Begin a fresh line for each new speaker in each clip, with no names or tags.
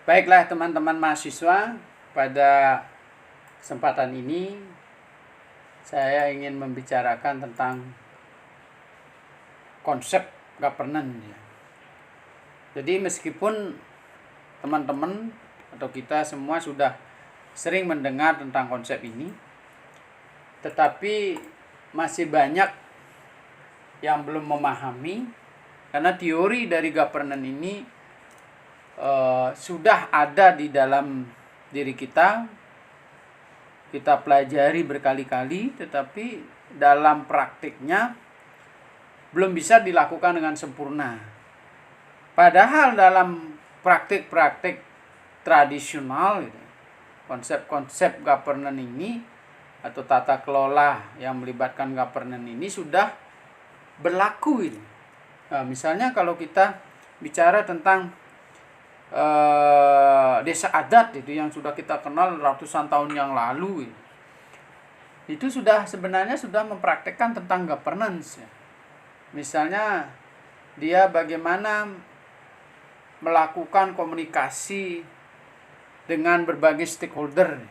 Baiklah teman-teman mahasiswa, pada kesempatan ini saya ingin membicarakan tentang konsep governance ya. Jadi meskipun teman-teman atau kita semua sudah sering mendengar tentang konsep ini, tetapi masih banyak yang belum memahami, karena teori dari governance ini sudah ada di dalam diri kita pelajari berkali-kali, tetapi dalam praktiknya belum bisa dilakukan dengan sempurna. Padahal dalam praktik-praktik tradisional, konsep-konsep governance ini atau tata kelola yang melibatkan governance ini sudah berlaku. Nah, misalnya kalau kita bicara tentang desa adat yang sudah kita kenal ratusan tahun yang lalu, itu sebenarnya sudah mempraktekkan tentang governance ya. Misalnya dia bagaimana melakukan komunikasi dengan berbagai stakeholder,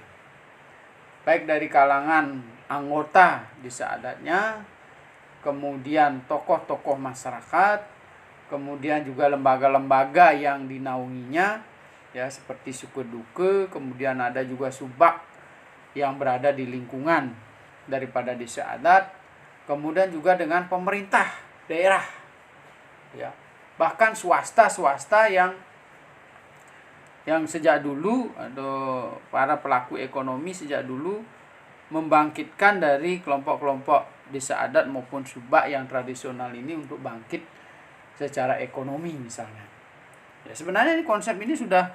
baik dari kalangan anggota desa adatnya, kemudian tokoh-tokoh masyarakat, kemudian juga lembaga-lembaga yang dinaunginya ya, seperti suku duke, kemudian ada juga subak yang berada di lingkungan daripada desa adat, kemudian juga dengan pemerintah daerah ya, bahkan swasta yang sejak dulu atau para pelaku ekonomi sejak dulu membangkitkan dari kelompok-kelompok desa adat maupun subak yang tradisional ini untuk bangkit secara ekonomi misalnya. Ya, sebenarnya konsep ini sudah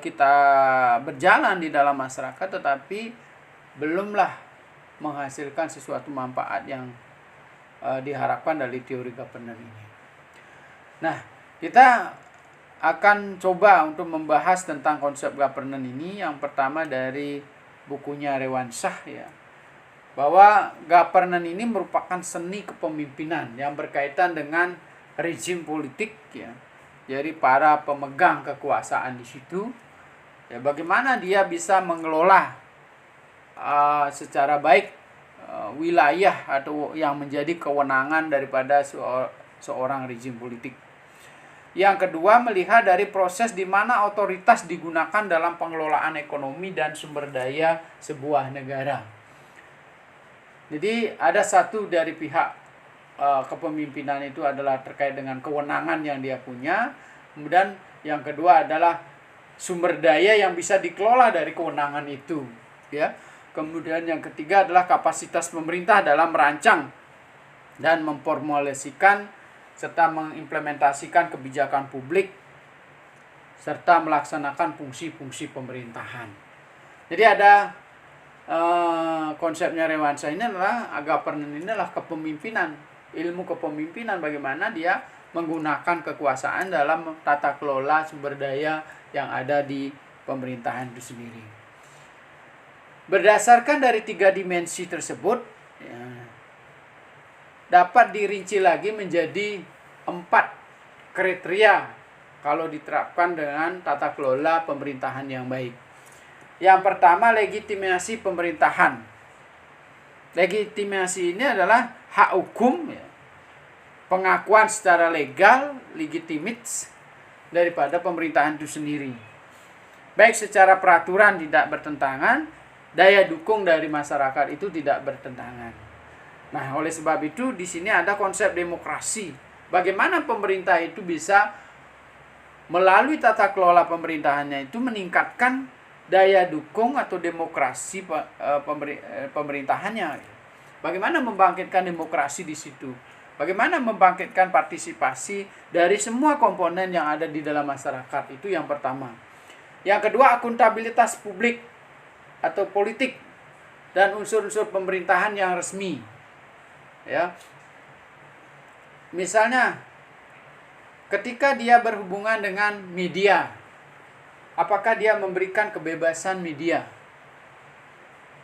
kita berjalan di dalam masyarakat, tetapi belumlah menghasilkan sesuatu manfaat yang diharapkan dari teori governance ini. Nah, kita akan coba untuk membahas tentang konsep governance ini. Yang pertama dari bukunya Rewansyah ya, bahwa governance ini merupakan seni kepemimpinan yang berkaitan dengan rezim politik ya. Jadi para pemegang kekuasaan di situ ya, bagaimana dia bisa mengelola secara baik wilayah atau yang menjadi kewenangan daripada seorang rezim politik. Yang kedua, melihat dari proses di mana otoritas digunakan dalam pengelolaan ekonomi dan sumber daya sebuah negara. Jadi ada satu dari pihak kepemimpinan itu adalah terkait dengan kewenangan yang dia punya. Kemudian yang kedua adalah sumber daya yang bisa dikelola dari kewenangan itu ya. Kemudian yang ketiga adalah kapasitas pemerintah dalam merancang dan memformulasikan serta mengimplementasikan kebijakan publik serta melaksanakan fungsi-fungsi pemerintahan. Jadi ada konsepnya Rewansyah ini adalah governance, ini adalah kepemimpinan, ilmu kepemimpinan, bagaimana dia menggunakan kekuasaan dalam tata kelola sumber daya yang ada di pemerintahan itu sendiri. Berdasarkan dari 3 dimensi tersebut ya, dapat dirinci lagi menjadi 4 kriteria kalau diterapkan dengan tata kelola pemerintahan yang baik. Yang pertama, legitimasi pemerintahan. Legitimasi ini adalah hak hukum ya, pengakuan secara legal, legitimate daripada pemerintahan itu sendiri. Baik secara peraturan tidak bertentangan, daya dukung dari masyarakat itu tidak bertentangan. Nah, oleh sebab itu di sini ada konsep demokrasi. Bagaimana pemerintah itu bisa melalui tata kelola pemerintahannya itu meningkatkan daya dukung atau demokrasi pemerintahannya. Bagaimana membangkitkan demokrasi di situ? Bagaimana membangkitkan partisipasi dari semua komponen yang ada di dalam masyarakat? Itu yang pertama. Yang kedua, akuntabilitas publik atau politik dan unsur-unsur pemerintahan yang resmi. Ya. Misalnya ketika dia berhubungan dengan media, apakah dia memberikan kebebasan media?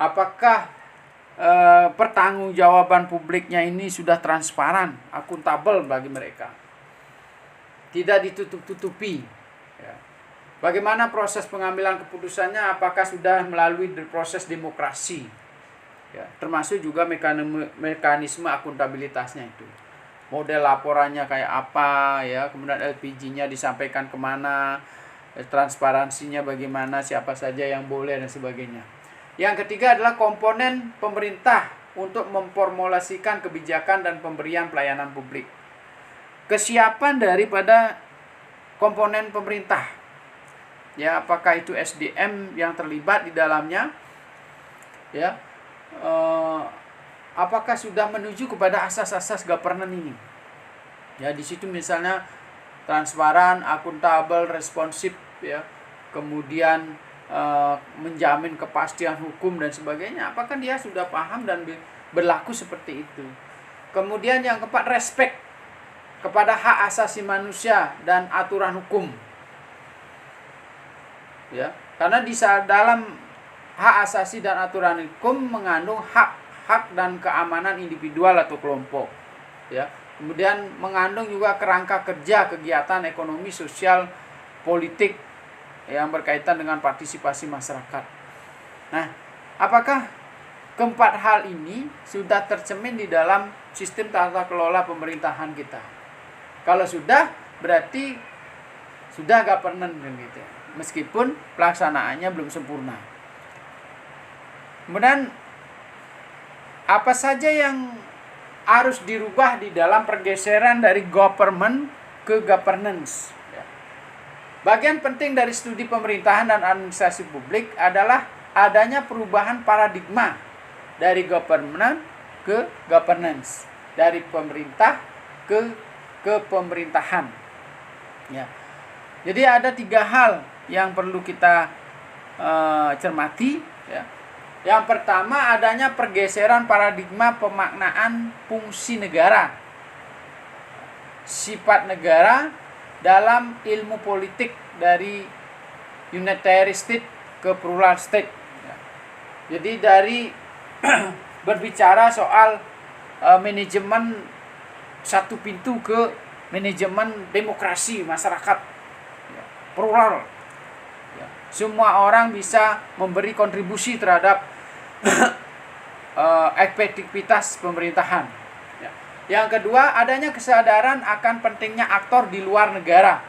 Apakah pertanggungjawaban publiknya ini sudah transparan, akuntabel bagi mereka? Tidak ditutup-tutupi. Ya. Bagaimana proses pengambilan keputusannya, apakah sudah melalui proses demokrasi, ya, termasuk juga mekanisme akuntabilitasnya itu. Model laporannya kayak apa, ya, kemudian LPG-nya disampaikan kemana, transparansinya bagaimana, siapa saja yang boleh dan sebagainya. Yang ketiga adalah komponen pemerintah untuk memformulasikan kebijakan dan pemberian pelayanan publik. Kesiapan daripada komponen pemerintah, ya, apakah itu SDM yang terlibat di dalamnya, ya, apakah sudah menuju kepada asas-asas governance ini, ya, di situ misalnya transparan, akuntabel, responsif, ya, kemudian menjamin kepastian hukum dan sebagainya, apakah dia sudah paham dan berlaku seperti itu. Kemudian yang keempat, respect kepada hak asasi manusia dan aturan hukum, ya, karena di dalam hak asasi dan aturan hukum mengandung hak dan keamanan individual atau kelompok, ya. Kemudian mengandung juga kerangka kerja kegiatan ekonomi, sosial, politik yang berkaitan dengan partisipasi masyarakat. Nah, apakah keempat hal ini sudah tercermin di dalam sistem tata kelola pemerintahan kita? Kalau sudah, berarti sudah governance gitu, meskipun pelaksanaannya belum sempurna. Kemudian apa saja yang harus dirubah di dalam pergeseran dari government ke governance? Bagian penting dari studi pemerintahan dan administrasi publik adalah adanya perubahan paradigma dari government ke governance, dari pemerintah ke pemerintahan, ya. Jadi ada 3 hal yang perlu kita cermati, ya. Yang pertama, adanya pergeseran paradigma pemaknaan fungsi negara, sifat negara dalam ilmu politik dari unitary state ke plural state, ya. Jadi dari berbicara soal manajemen satu pintu ke manajemen demokrasi masyarakat, ya, plural, ya. Semua orang bisa memberi kontribusi terhadap efektivitas pemerintahan, ya. Yang kedua, adanya kesadaran akan pentingnya aktor di luar negara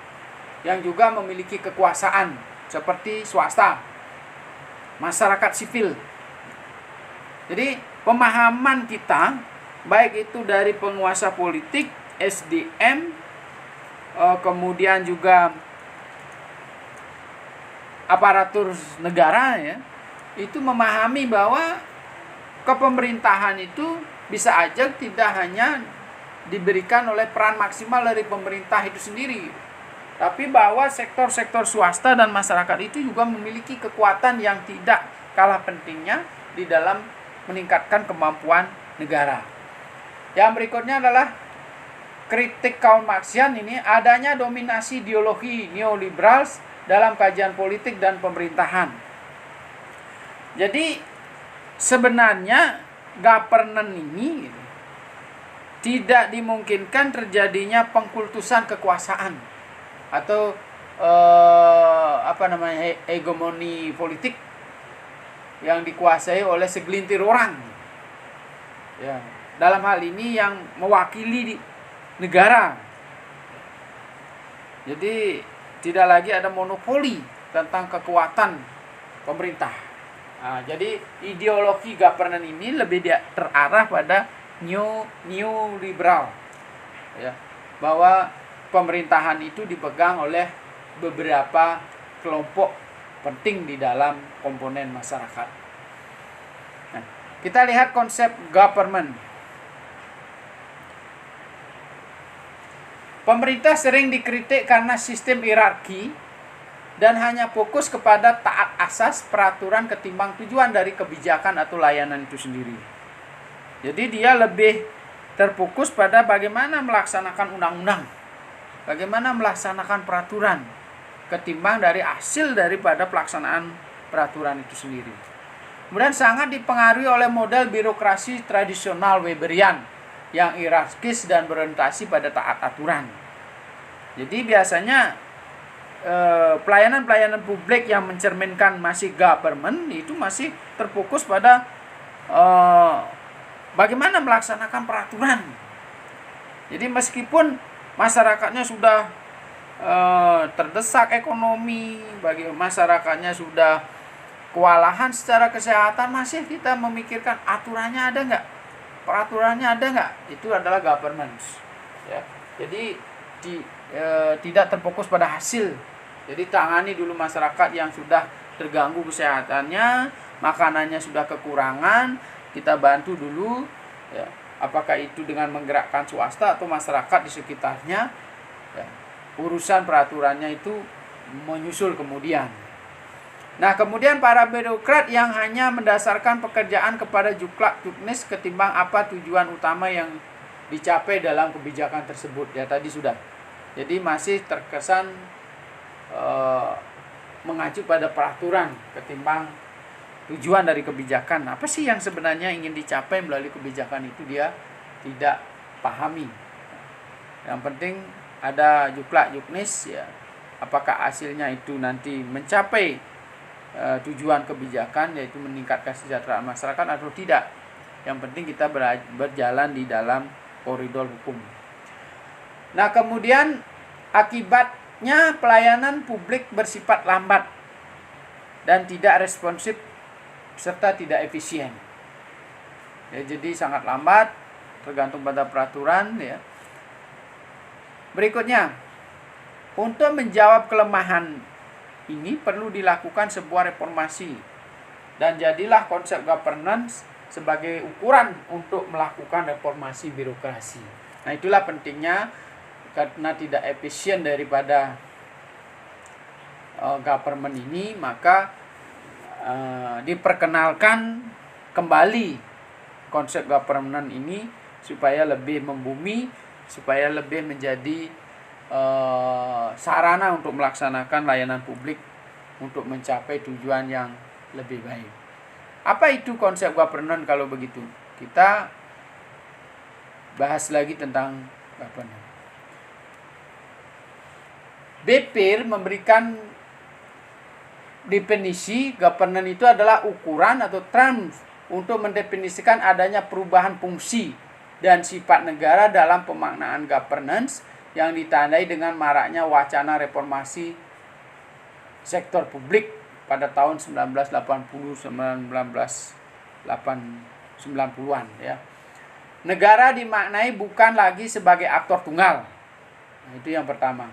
yang juga memiliki kekuasaan seperti swasta, masyarakat sipil. Jadi pemahaman kita, baik itu dari penguasa politik, SDM, kemudian juga aparatur negara, ya, itu memahami bahwa kepemerintahan itu bisa aja tidak hanya diberikan oleh peran maksimal dari pemerintah itu sendiri, tapi bahwa sektor-sektor swasta dan masyarakat itu juga memiliki kekuatan yang tidak kalah pentingnya di dalam meningkatkan kemampuan negara. Yang berikutnya adalah kritik kaum Marxian ini, adanya dominasi ideologi neoliberal dalam kajian politik dan pemerintahan. Jadi sebenarnya governance ini tidak dimungkinkan terjadinya pengkultusan kekuasaan atau hegemoni politik yang dikuasai oleh segelintir orang, ya, dalam hal ini yang mewakili negara. Jadi tidak lagi ada monopoli tentang kekuatan pemerintah. Nah, jadi ideologi governance ini lebih terarah pada new liberal, ya, bahwa pemerintahan itu dipegang oleh beberapa kelompok penting di dalam komponen masyarakat. Nah, kita lihat konsep government. Pemerintah sering dikritik karena sistem hierarki dan hanya fokus kepada taat asas peraturan ketimbang tujuan dari kebijakan atau layanan itu sendiri. Jadi dia lebih terfokus pada bagaimana melaksanakan undang-undang, bagaimana melaksanakan peraturan, ketimbang dari hasil daripada pelaksanaan peraturan itu sendiri. Kemudian sangat dipengaruhi oleh model birokrasi tradisional Weberian yang hierarkis dan berorientasi pada taat aturan. Jadi biasanya pelayanan-pelayanan publik yang mencerminkan masih government itu masih terfokus pada bagaimana melaksanakan peraturan. Jadi meskipun masyarakatnya sudah terdesak ekonomi, bagi masyarakatnya sudah kewalahan secara kesehatan, masih kita memikirkan aturannya ada nggak, peraturannya ada nggak. Itu adalah governance, ya. Jadi tidak terfokus pada hasil. Jadi tangani dulu masyarakat yang sudah terganggu kesehatannya, makanannya sudah kekurangan, kita bantu dulu, ya. Apakah itu dengan menggerakkan swasta atau masyarakat di sekitarnya, ya. Urusan peraturannya itu menyusul kemudian. Nah, kemudian para birokrat yang hanya mendasarkan pekerjaan kepada juklak juknis ketimbang apa tujuan utama yang dicapai dalam kebijakan tersebut. Ya tadi sudah. Jadi masih terkesan mengacu pada peraturan ketimbang tujuan dari kebijakan. Apa sih yang sebenarnya ingin dicapai melalui kebijakan itu, dia tidak pahami. Yang penting ada juklak juknis, ya. Apakah hasilnya itu nanti mencapai tujuan kebijakan, yaitu meningkatkan kesejahteraan masyarakat atau tidak. Yang penting kita berjalan di dalam koridor hukum. Nah, kemudian akibatnya pelayanan publik bersifat lambat dan tidak responsif serta tidak efisien. Ya, jadi sangat lambat, tergantung pada peraturan, ya. Berikutnya, untuk menjawab kelemahan ini perlu dilakukan sebuah reformasi, dan jadilah konsep governance sebagai ukuran untuk melakukan reformasi birokrasi. Nah, itulah pentingnya, karena tidak efisien daripada government ini, maka diperkenalkan kembali konsep government ini supaya lebih membumi, supaya lebih menjadi sarana untuk melaksanakan layanan publik untuk mencapai tujuan yang lebih baik. Apa itu konsep governance kalau begitu? Kita bahas lagi tentang governance. BPIR memberikan definisi governance itu adalah ukuran atau terms untuk mendefinisikan adanya perubahan fungsi dan sifat negara dalam pemaknaan governance yang ditandai dengan maraknya wacana reformasi sektor publik pada tahun 1980-1990-an, ya. Negara dimaknai bukan lagi sebagai aktor tunggal. Nah, itu yang pertama.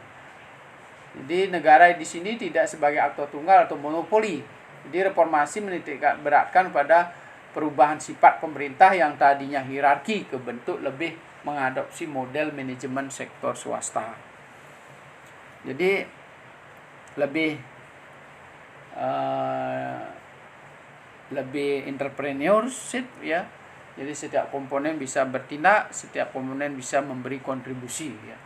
Jadi negara di sini tidak sebagai aktor tunggal atau monopoli. Jadi reformasi menitik beratkan pada perubahan sifat pemerintah yang tadinya hierarki ke bentuk lebih mengadopsi model manajemen sektor swasta. Jadi lebih entrepreneurship, ya. Jadi setiap komponen bisa bertindak, setiap komponen bisa memberi kontribusi, ya.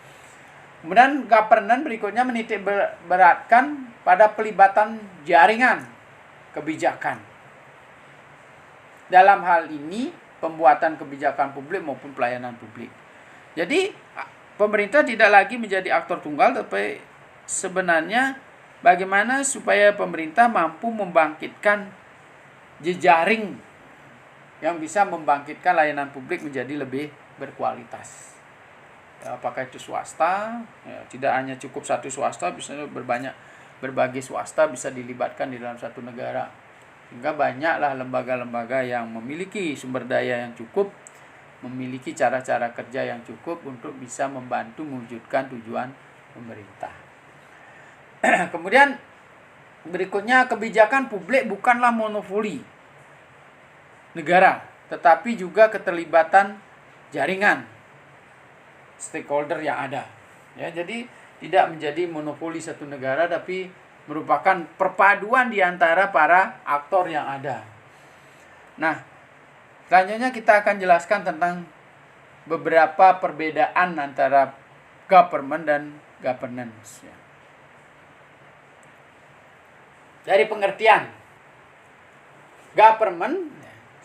Kemudian governance berikutnya menitik beratkan pada pelibatan jaringan kebijakan. Dalam hal ini pembuatan kebijakan publik maupun pelayanan publik. Jadi pemerintah tidak lagi menjadi aktor tunggal, tapi sebenarnya bagaimana supaya pemerintah mampu membangkitkan jejaring yang bisa membangkitkan layanan publik menjadi lebih berkualitas. Ya, apakah itu swasta, ya, tidak hanya cukup satu swasta, bisa berbagai swasta bisa dilibatkan di dalam satu negara. Sehingga banyaklah lembaga-lembaga yang memiliki sumber daya yang cukup, memiliki cara-cara kerja yang cukup untuk bisa membantu mewujudkan tujuan pemerintah. Kemudian berikutnya, kebijakan publik bukanlah monopoli negara, tetapi juga keterlibatan jaringan stakeholder yang ada. Ya, jadi tidak menjadi monopoli satu negara, tapi merupakan perpaduan di antara para aktor yang ada. Nah, selanjutnya kita akan jelaskan tentang beberapa perbedaan antara government dan governance. Dari pengertian, government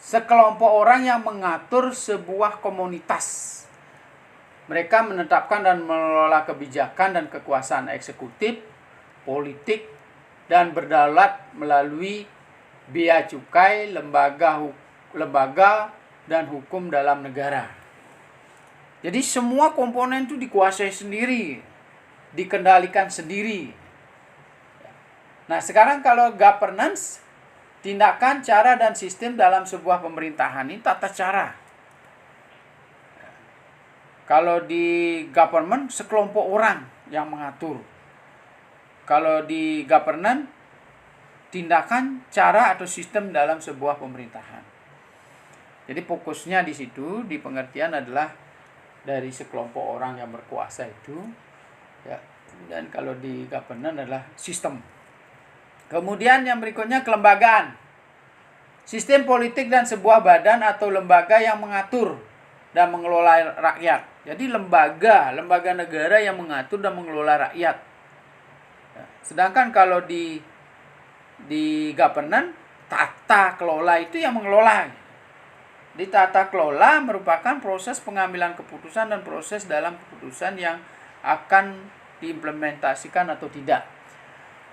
sekelompok orang yang mengatur sebuah komunitas. Mereka menetapkan dan mengelola kebijakan dan kekuasaan eksekutif, politik, dan berdaulat melalui bea cukai, lembaga dan hukum dalam negara. Jadi semua komponen itu dikuasai sendiri, dikendalikan sendiri. Nah, sekarang kalau governance, tindakan, cara, dan sistem dalam sebuah pemerintahan ini tata cara. Kalau di government, sekelompok orang yang mengatur. Kalau di governance, tindakan, cara, atau sistem dalam sebuah pemerintahan. Jadi fokusnya di situ, di pengertian adalah dari sekelompok orang yang berkuasa itu, ya. Dan kalau di governance adalah sistem. Kemudian yang berikutnya kelembagaan. Sistem politik dan sebuah badan atau lembaga yang mengatur dan mengelola rakyat. Jadi lembaga negara yang mengatur dan mengelola rakyat. Sedangkan kalau di governance, tata kelola itu yang mengelola. Di tata kelola merupakan proses pengambilan keputusan dan proses dalam keputusan yang akan diimplementasikan atau tidak.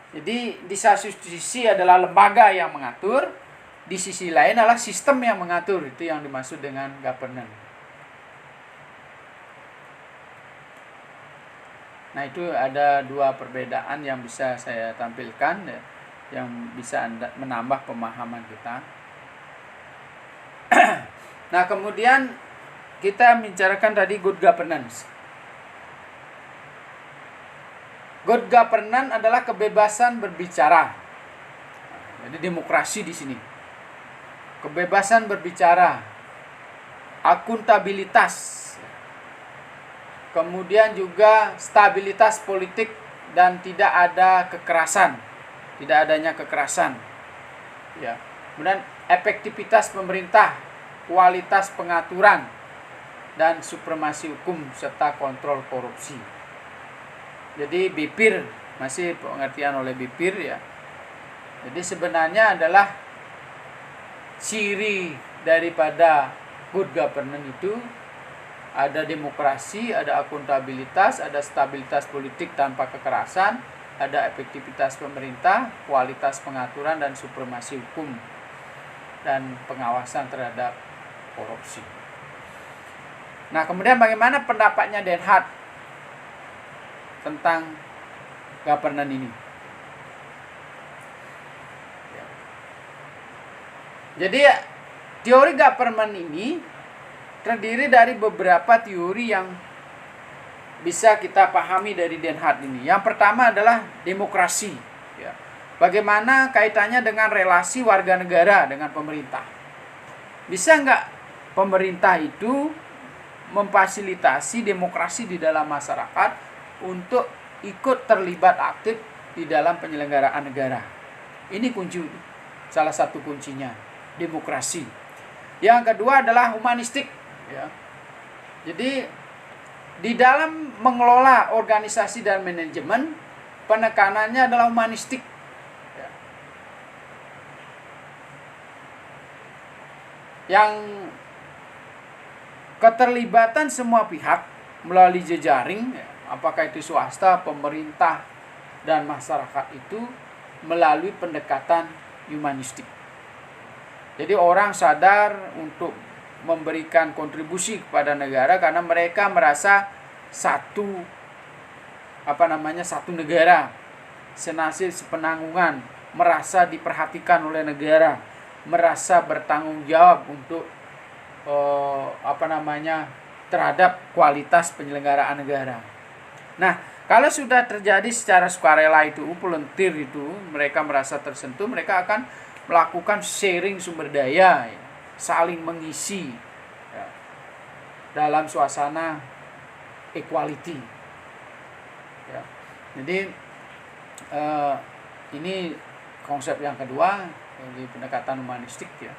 Jadi di satu sisi adalah lembaga yang mengatur, di sisi lain adalah sistem yang mengatur. Itu yang dimaksud dengan governance. Nah, itu ada dua perbedaan yang bisa saya tampilkan, ya, yang bisa menambah pemahaman kita. Nah, kemudian kita bicarakan tadi good governance. Good governance adalah kebebasan berbicara. Jadi demokrasi di sini. Kebebasan berbicara, akuntabilitas, kemudian juga stabilitas politik dan tidak ada kekerasan, tidak adanya kekerasan. Ya. Kemudian efektivitas pemerintah, kualitas pengaturan, dan supremasi hukum serta kontrol korupsi. Jadi BIPIR, masih pengertian oleh BIPIR, ya. Jadi sebenarnya adalah ciri daripada good governance itu ada demokrasi, ada akuntabilitas, ada stabilitas politik tanpa kekerasan, ada efektivitas pemerintah, kualitas pengaturan, dan supremasi hukum dan pengawasan terhadap korupsi. Nah, kemudian bagaimana pendapatnya Den Haag tentang governance ini? Jadi teori government ini terdiri dari beberapa teori yang bisa kita pahami dari Den Haag ini. Yang pertama adalah demokrasi. Ya. Bagaimana kaitannya dengan relasi warga negara dengan pemerintah? Bisa nggak pemerintah itu memfasilitasi demokrasi di dalam masyarakat untuk ikut terlibat aktif di dalam penyelenggaraan negara? Ini kunci, salah satu kuncinya, demokrasi. Yang kedua adalah humanistik. Ya. Jadi di dalam mengelola organisasi dan manajemen, penekanannya adalah humanistik. Ya. Yang keterlibatan semua pihak melalui jejaring, ya, apakah itu swasta, pemerintah, dan masyarakat itu melalui pendekatan humanistik. Jadi orang sadar untuk memberikan kontribusi kepada negara karena mereka merasa satu negara, senasib sepenanggungan, merasa diperhatikan oleh negara, merasa bertanggung jawab untuk terhadap kualitas penyelenggaraan negara. Nah, kalau sudah terjadi secara sukarela itu, volunteer itu, mereka merasa tersentuh, mereka akan melakukan sharing sumber daya, ya, saling mengisi, ya, dalam suasana equality. Ya. Jadi ini konsep yang kedua dari pendekatan humanistik, ya.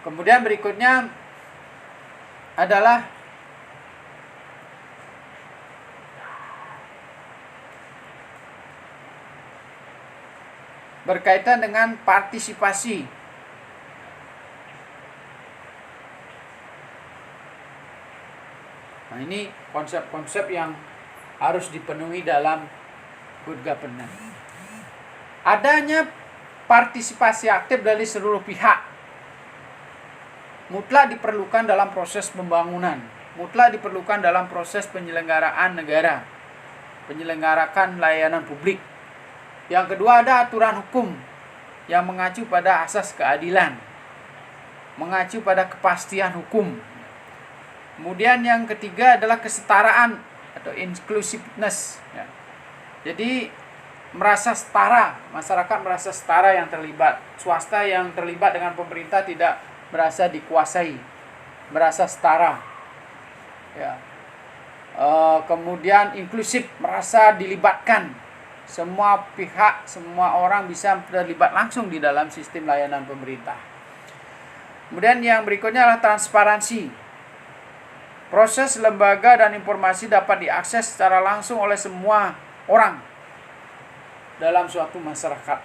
Kemudian berikutnya adalah berkaitan dengan partisipasi. Nah, ini konsep-konsep yang harus dipenuhi dalam good governance. Adanya partisipasi aktif dari seluruh pihak mutlak diperlukan dalam proses pembangunan, mutlak diperlukan dalam proses penyelenggaraan negara, penyelenggarakan layanan publik. Yang kedua, ada aturan hukum yang mengacu pada asas keadilan, mengacu pada kepastian hukum. Kemudian yang ketiga adalah kesetaraan atau inclusiveness. Jadi merasa setara, masyarakat merasa setara yang terlibat, swasta yang terlibat dengan pemerintah tidak merasa dikuasai, merasa setara. Kemudian inklusif, merasa dilibatkan, semua pihak, semua orang bisa terlibat langsung di dalam sistem layanan pemerintah. Kemudian yang berikutnya adalah transparansi. Proses, lembaga, dan informasi dapat diakses secara langsung oleh semua orang dalam suatu masyarakat.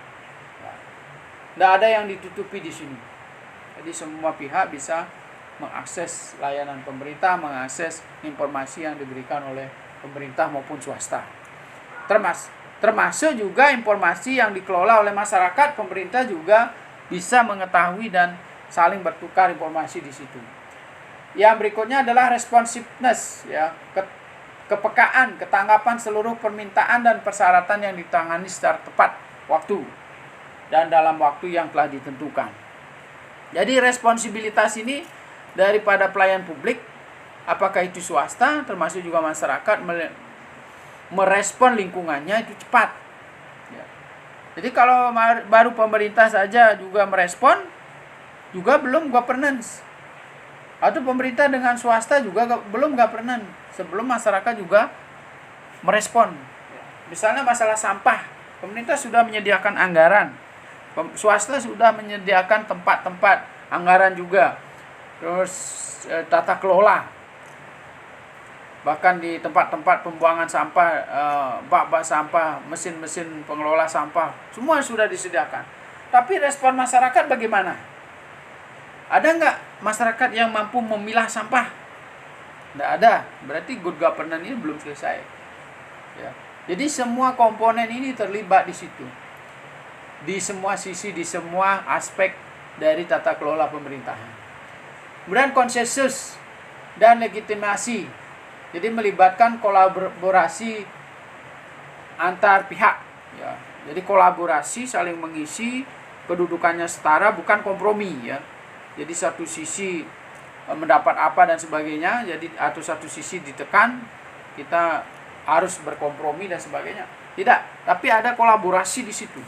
Tidak ada yang ditutupi di sini. Jadi semua pihak bisa mengakses layanan pemerintah, mengakses informasi yang diberikan oleh pemerintah maupun swasta. Termasuk juga informasi yang dikelola oleh masyarakat, pemerintah juga bisa mengetahui dan saling bertukar informasi di situ. Yang berikutnya adalah responsiveness, kepekaan, ketanggapan seluruh permintaan dan persyaratan yang ditangani secara tepat waktu dan dalam waktu yang telah ditentukan. Jadi responsibilitas ini daripada pelayan publik, apakah itu swasta, termasuk juga masyarakat, merespon lingkungannya itu cepat. Jadi kalau baru pemerintah saja juga merespon, juga belum governance. Atau pemerintah dengan swasta juga belum governance, sebelum masyarakat juga merespon. Misalnya masalah sampah, pemerintah sudah menyediakan anggaran, swasta sudah menyediakan tempat-tempat, anggaran juga, terus tata kelola, bahkan di tempat-tempat pembuangan sampah, bak-bak sampah, mesin-mesin pengelola sampah, semua sudah disediakan. Tapi respon masyarakat bagaimana? Ada nggak masyarakat yang mampu memilah sampah? Tidak ada. Berarti good governance ini belum selesai. Jadi semua komponen ini terlibat di situ, di semua sisi, di semua aspek dari tata kelola pemerintahan. Kemudian konsensus dan legitimasi. Jadi melibatkan kolaborasi antar pihak. Jadi kolaborasi, saling mengisi, kedudukannya setara, bukan kompromi. Jadi satu sisi mendapat apa dan sebagainya, jadi atau satu sisi ditekan, kita harus berkompromi dan sebagainya. Tidak, tapi ada kolaborasi di situ.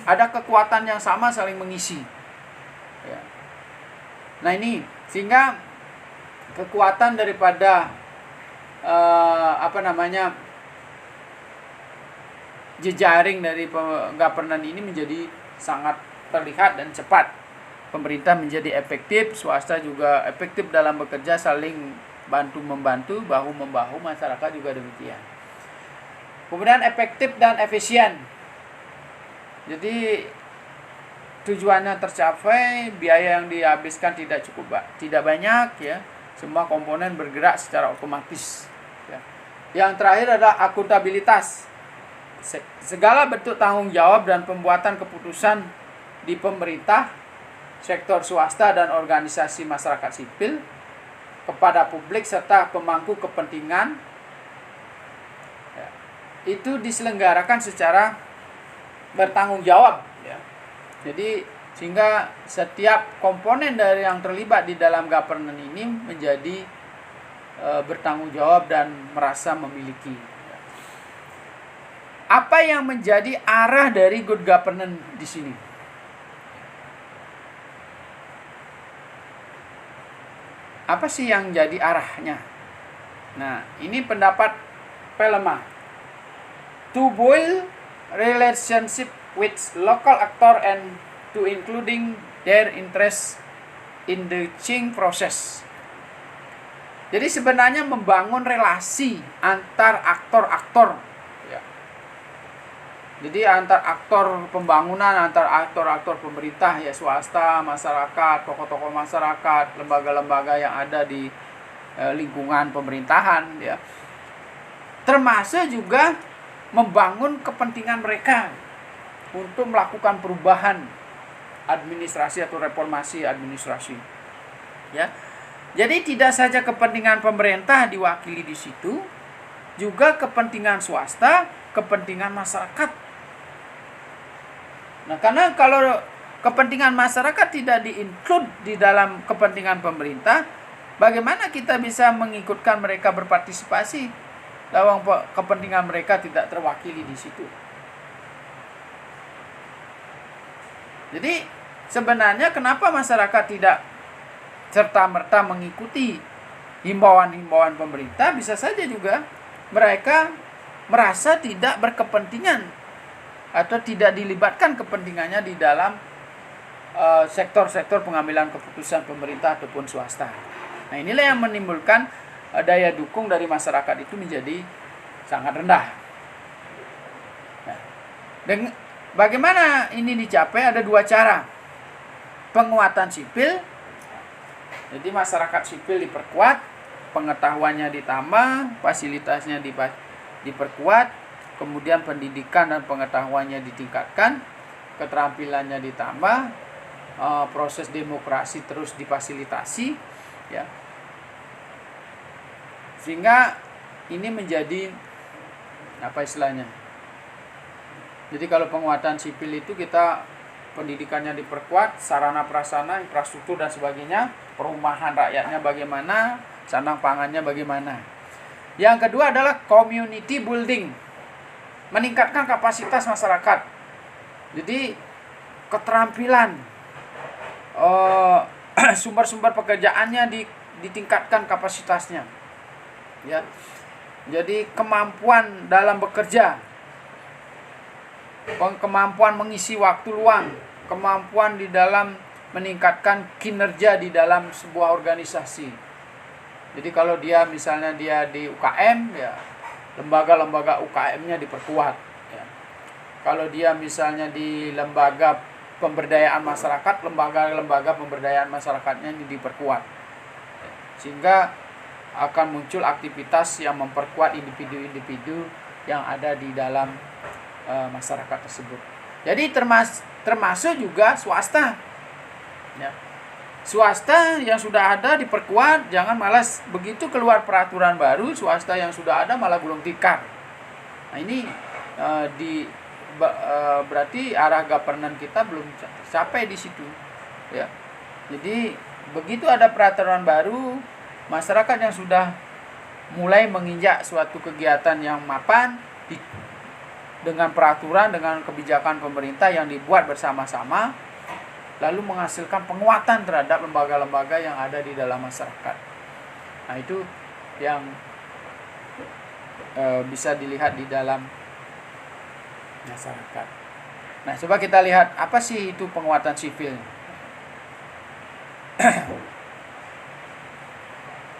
Ada kekuatan yang sama saling mengisi. Nah ini sehingga kekuatan daripada jejaring dari governance ini menjadi sangat terlihat dan cepat. Pemerintah menjadi efektif, swasta juga efektif dalam bekerja, saling bantu-membantu, bahu-membahu, masyarakat juga demikian. Kemudian efektif dan efisien. Jadi tujuannya tercapai, biaya yang dihabiskan tidak banyak, semua komponen bergerak secara otomatis. Yang terakhir adalah akuntabilitas. Segala bentuk tanggung jawab dan pembuatan keputusan di pemerintah, sektor swasta dan organisasi masyarakat sipil kepada publik serta pemangku kepentingan itu diselenggarakan secara bertanggung jawab. Jadi sehingga setiap komponen dari yang terlibat di dalam governance ini menjadi bertanggung jawab dan merasa memiliki. Apa yang menjadi arah dari good governance di sini? Apa sih yang jadi arahnya? Nah, ini pendapat Pelema. To build relationship with local actor and to including their interest in the change process. Jadi sebenarnya membangun relasi antar aktor-aktor. Jadi antar aktor pembangunan, antar aktor-aktor pemerintah, swasta, masyarakat, tokoh-tokoh masyarakat, lembaga-lembaga yang ada di lingkungan pemerintahan, termasuk juga membangun kepentingan mereka untuk melakukan perubahan administrasi atau reformasi administrasi. Ya. Jadi tidak saja kepentingan pemerintah diwakili di situ, juga kepentingan swasta, kepentingan masyarakat. Nah, karena kalau kepentingan masyarakat tidak di-include di dalam kepentingan pemerintah, bagaimana kita bisa mengikutkan mereka berpartisipasi dalam kepentingan mereka tidak terwakili di situ? Jadi sebenarnya kenapa masyarakat tidak serta-merta mengikuti himbauan-himbauan pemerintah? Bisa saja juga mereka merasa tidak berkepentingan atau tidak dilibatkan kepentingannya di dalam sektor-sektor pengambilan keputusan pemerintah ataupun swasta. Nah, inilah yang menimbulkan daya dukung dari masyarakat itu menjadi sangat rendah. Nah, bagaimana ini dicapai? Ada dua cara. Penguatan sipil, jadi masyarakat sipil diperkuat, pengetahuannya ditambah, fasilitasnya diperkuat, kemudian pendidikan dan pengetahuannya ditingkatkan, keterampilannya ditambah, proses demokrasi terus difasilitasi, ya, sehingga ini menjadi apa istilahnya? Jadi kalau penguatan sipil itu kita pendidikannya diperkuat, sarana prasarana, infrastruktur dan sebagainya, perumahan rakyatnya bagaimana, sandang pangannya bagaimana. Yang kedua adalah community building, meningkatkan kapasitas masyarakat. Jadi keterampilan, sumber-sumber pekerjaannya ditingkatkan kapasitasnya. Ya. Jadi kemampuan dalam bekerja, kemampuan mengisi waktu luang, kemampuan di dalam meningkatkan kinerja di dalam sebuah organisasi. Jadi kalau dia misalnya dia di UKM, ya lembaga-lembaga UKM-nya diperkuat. Ya. Kalau dia misalnya di lembaga pemberdayaan masyarakat, lembaga-lembaga pemberdayaan masyarakatnya ini diperkuat. Sehingga akan muncul aktivitas yang memperkuat individu-individu yang ada di dalam masyarakat tersebut. Jadi termasuk juga swasta. Ya. Swasta yang sudah ada diperkuat, jangan malas begitu keluar peraturan baru, swasta yang sudah ada malah gulung tikar. Nah, ini berarti arah governance kita belum sampai di situ. Ya. Jadi begitu ada peraturan baru, masyarakat yang sudah mulai menginjak suatu kegiatan yang mapan dengan peraturan, dengan kebijakan pemerintah yang dibuat bersama-sama, lalu menghasilkan penguatan terhadap lembaga-lembaga yang ada di dalam masyarakat. Nah, itu yang bisa dilihat di dalam masyarakat. Nah, coba kita lihat apa sih itu penguatan sipil.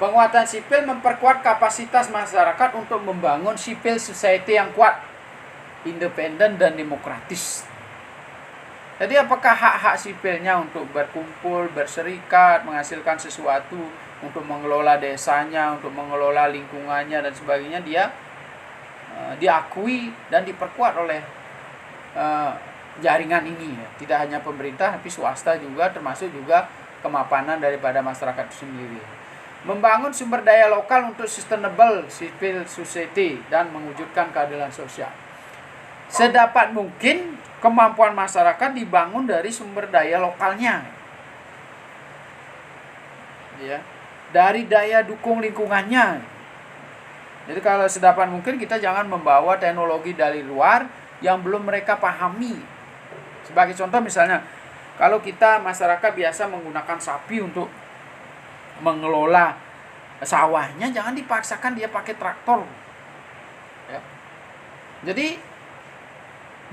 Penguatan sipil memperkuat kapasitas masyarakat untuk membangun civil society yang kuat, independen dan demokratis. Jadi apakah hak-hak sipilnya untuk berkumpul, berserikat, menghasilkan sesuatu, untuk mengelola desanya, untuk mengelola lingkungannya dan sebagainya, dia diakui dan diperkuat oleh jaringan ini. Tidak hanya pemerintah, tapi swasta juga, termasuk juga kemapanan daripada masyarakat itu sendiri. Membangun sumber daya lokal untuk sustainable civil society dan mewujudkan keadilan sosial. Sedapat mungkin kemampuan masyarakat dibangun dari sumber daya lokalnya, ya, dari daya dukung lingkungannya. Jadi kalau sedapat mungkin kita jangan membawa teknologi dari luar yang belum mereka pahami. Sebagai contoh misalnya, kalau kita masyarakat biasa menggunakan sapi untuk mengelola sawahnya, jangan dipaksakan dia pakai traktor. Ya. Jadi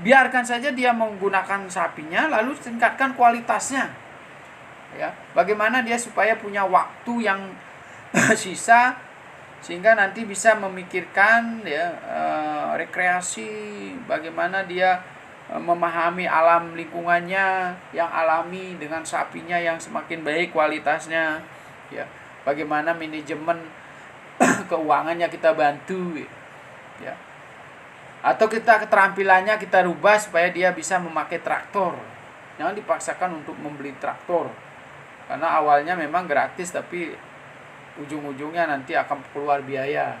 biarkan saja dia menggunakan sapinya, lalu tingkatkan kualitasnya. Ya, bagaimana dia supaya punya waktu yang sisa, sehingga nanti bisa memikirkan rekreasi, bagaimana dia memahami alam lingkungannya yang alami dengan sapinya yang semakin baik kualitasnya. Ya, bagaimana manajemen keuangannya kita bantu. ya. Atau keterampilannya kita rubah supaya dia bisa memakai traktor. Jangan dipaksakan untuk membeli traktor, karena awalnya memang gratis tapi ujung-ujungnya nanti akan keluar biaya.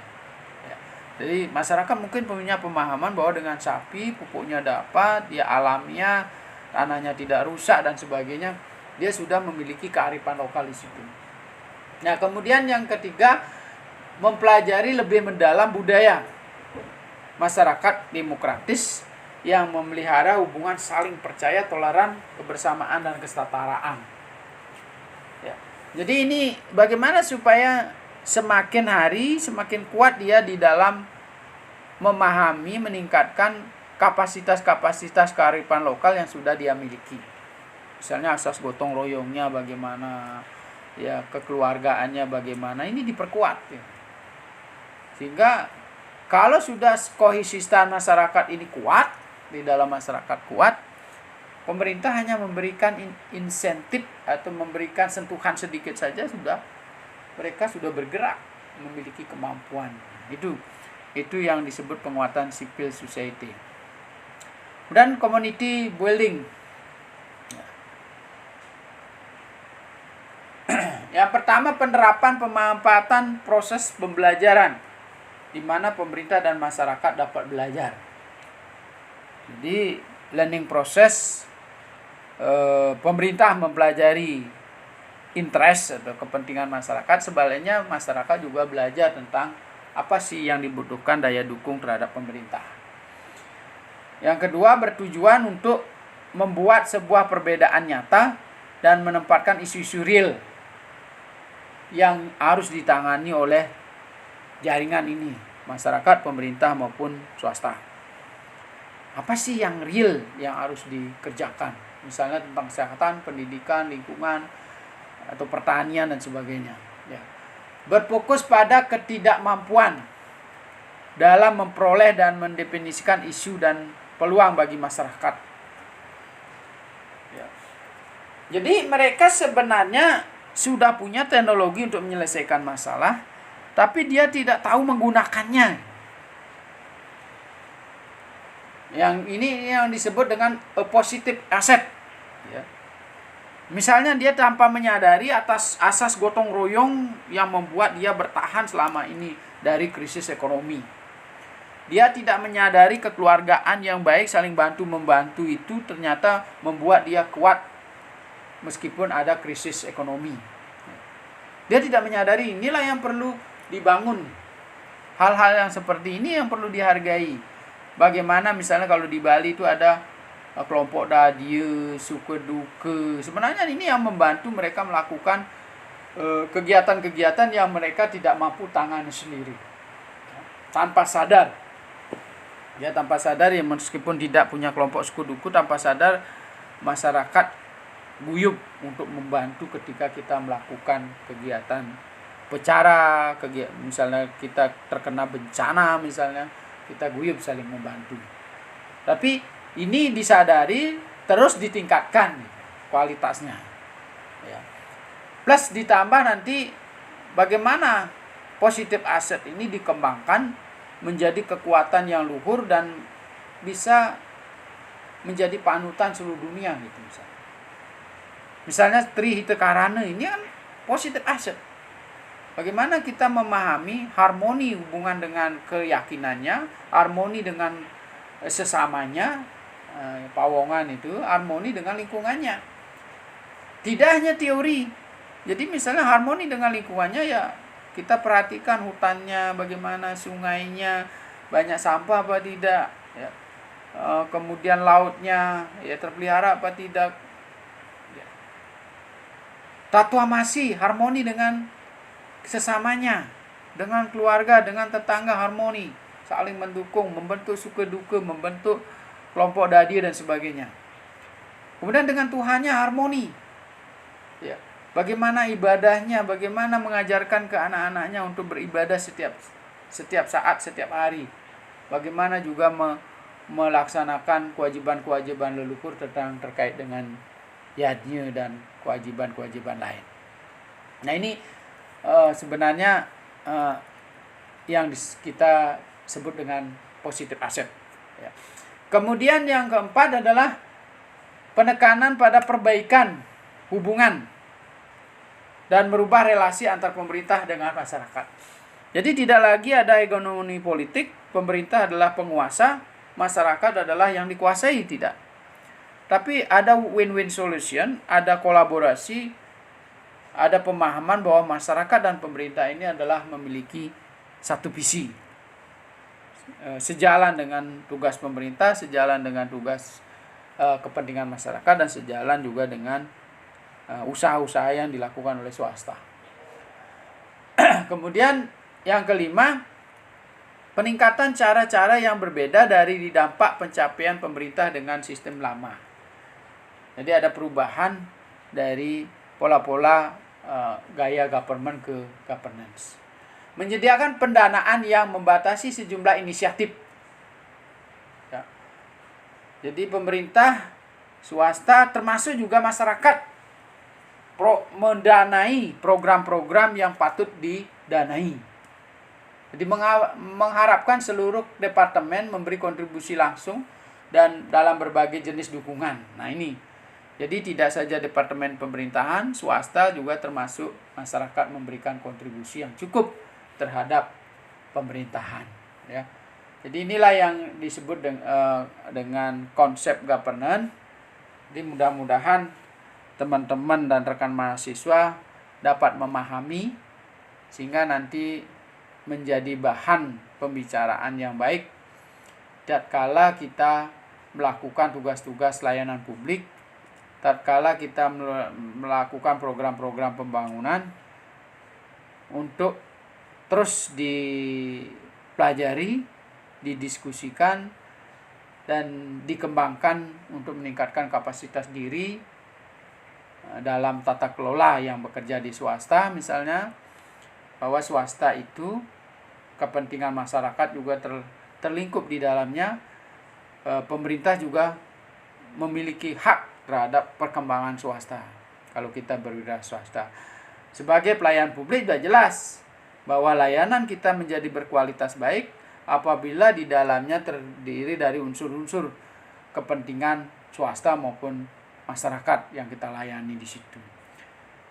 Ya. Jadi masyarakat mungkin punya pemahaman bahwa dengan sapi pupuknya dapat, dia alamnya, tanahnya tidak rusak dan sebagainya, dia sudah memiliki kearifan lokal di situ. Nah, kemudian yang ketiga, mempelajari lebih mendalam budaya masyarakat demokratis yang memelihara hubungan saling percaya, toleran, kebersamaan dan kesetaraan. Ya. Jadi ini bagaimana supaya semakin hari semakin kuat dia di dalam memahami, meningkatkan kapasitas-kapasitas kearifan lokal yang sudah dia miliki. Misalnya asas gotong royongnya bagaimana, ya, kekeluargaannya bagaimana, ini diperkuat ya. Sehingga kalau sudah kohesivitas masyarakat ini kuat, di dalam masyarakat kuat, pemerintah hanya memberikan insentif atau memberikan sentuhan sedikit saja sudah mereka sudah bergerak, memiliki kemampuan. Itu yang disebut penguatan civil society. Dan community building. Yang pertama, penerapan pemanfaatan proses pembelajaran di mana pemerintah dan masyarakat dapat belajar. Jadi learning proses, pemerintah mempelajari interest atau kepentingan masyarakat, sebaliknya masyarakat juga belajar tentang apa sih yang dibutuhkan daya dukung terhadap pemerintah. Yang kedua, bertujuan untuk membuat sebuah perbedaan nyata dan menempatkan isu-isu real yang harus ditangani oleh jaringan ini, masyarakat, pemerintah maupun swasta. Apa sih yang real yang harus dikerjakan? Misalnya tentang kesehatan, pendidikan, lingkungan, atau pertanian dan sebagainya. Ya. Berfokus pada ketidakmampuan dalam memperoleh dan mendefinisikan isu dan peluang bagi masyarakat. Ya. Jadi mereka sebenarnya sudah punya teknologi untuk menyelesaikan masalah, tapi dia tidak tahu menggunakannya. Yang ini yang disebut dengan a positive asset. Ya. Misalnya dia tanpa menyadari atas asas gotong royong yang membuat dia bertahan selama ini dari krisis ekonomi. Dia tidak menyadari kekeluargaan yang baik, saling bantu-membantu itu ternyata membuat dia kuat meskipun ada krisis ekonomi. Dia tidak menyadari inilah yang perlu dibangun. Hal-hal yang seperti ini yang perlu dihargai. Bagaimana misalnya kalau di Bali itu ada kelompok dadia, suku duka. Sebenarnya ini yang membantu mereka melakukan kegiatan-kegiatan yang mereka tidak mampu tangani sendiri. Tanpa sadar. Ya, tanpa sadar ya, meskipun tidak punya kelompok suku duku, tanpa sadar masyarakat guyup untuk membantu ketika kita melakukan kegiatan pecara, misalnya kita terkena bencana misalnya, kita guyup saling membantu. Tapi ini disadari terus ditingkatkan kualitasnya. Ya. Plus ditambah nanti bagaimana positive asset ini dikembangkan menjadi kekuatan yang luhur dan bisa menjadi panutan seluruh dunia gitu misalnya. Misalnya Trihita Karana ini kan positive asset. Bagaimana kita memahami harmoni hubungan dengan keyakinannya, harmoni dengan sesamanya, Pawongan itu harmoni dengan lingkungannya. Tidak hanya teori. Jadi misalnya harmoni dengan lingkungannya ya kita perhatikan hutannya, bagaimana sungainya, banyak sampah apa tidak, ya. Kemudian lautnya ya terpelihara apa tidak. Ya. Tatuamasi harmoni dengan sesamanya, dengan keluarga, dengan tetangga harmoni, saling mendukung, membentuk suka duka, membentuk kelompok dadia dan sebagainya. Kemudian dengan Tuhannya harmoni. Ya. Bagaimana ibadahnya, bagaimana mengajarkan ke anak-anaknya untuk beribadah setiap saat, setiap hari. Bagaimana juga melaksanakan kewajiban-kewajiban leluhur terkait dengan yadnya dan kewajiban-kewajiban lain. Nah ini sebenarnya yang kita sebut dengan positif aset. Ya. Kemudian yang keempat adalah penekanan pada perbaikan hubungan dan merubah relasi antar pemerintah dengan masyarakat. Jadi tidak lagi ada hegemoni politik, pemerintah adalah penguasa, masyarakat adalah yang dikuasai, tidak. Tapi ada win-win solution, ada kolaborasi, ada pemahaman bahwa masyarakat dan pemerintah ini adalah memiliki satu visi. Sejalan dengan tugas pemerintah, sejalan dengan tugas kepentingan masyarakat, dan sejalan juga dengan usaha-usaha yang dilakukan oleh swasta. Kemudian yang kelima, peningkatan cara-cara yang berbeda dari dampak pencapaian pemerintah dengan sistem lama. Jadi ada perubahan dari pola-pola gaya government ke governance. Menyediakan pendanaan yang membatasi sejumlah inisiatif. Ya. Jadi pemerintah, swasta, termasuk juga masyarakat mendanai program-program yang patut didanai. Jadi mengharapkan seluruh departemen memberi kontribusi langsung dan dalam berbagai jenis dukungan. Nah ini, jadi tidak saja departemen pemerintahan, swasta juga termasuk masyarakat memberikan kontribusi yang cukup terhadap pemerintahan. Ya. Jadi inilah yang disebut dengan konsep governance. Jadi mudah-mudahan teman-teman dan rekan mahasiswa dapat memahami sehingga nanti menjadi bahan pembicaraan yang baik tatkala kita melakukan tugas-tugas layanan publik, tatkala kita melakukan program-program pembangunan, untuk terus dipelajari, didiskusikan, dan dikembangkan untuk meningkatkan kapasitas diri dalam tata kelola yang bekerja di swasta. Misalnya bahwa swasta itu kepentingan masyarakat juga terlingkup di dalamnya. Pemerintah juga memiliki hak terhadap perkembangan swasta kalau kita berwira swasta. Sebagai pelayan publik sudah jelas bahwa layanan kita menjadi berkualitas baik apabila di dalamnya terdiri dari unsur-unsur kepentingan swasta maupun masyarakat yang kita layani di situ.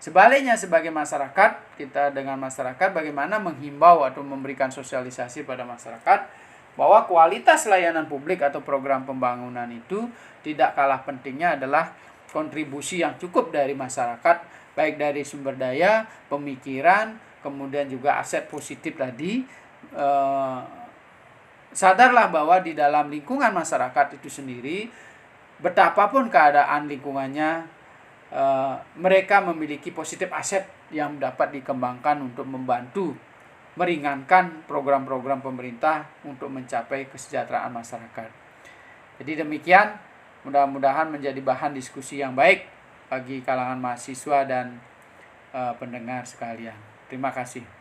Sebaliknya sebagai masyarakat, kita dengan masyarakat bagaimana menghimbau atau memberikan sosialisasi pada masyarakat bahwa kualitas layanan publik atau program pembangunan itu tidak kalah pentingnya adalah kontribusi yang cukup dari masyarakat, baik dari sumber daya, pemikiran, kemudian juga aset positif tadi. Sadarlah bahwa di dalam lingkungan masyarakat itu sendiri, betapapun keadaan lingkungannya, mereka memiliki positif aset yang dapat dikembangkan untuk membantu meringankan program-program pemerintah untuk mencapai kesejahteraan masyarakat. Jadi demikian, mudah-mudahan menjadi bahan diskusi yang baik bagi kalangan mahasiswa dan pendengar sekalian. Terima kasih.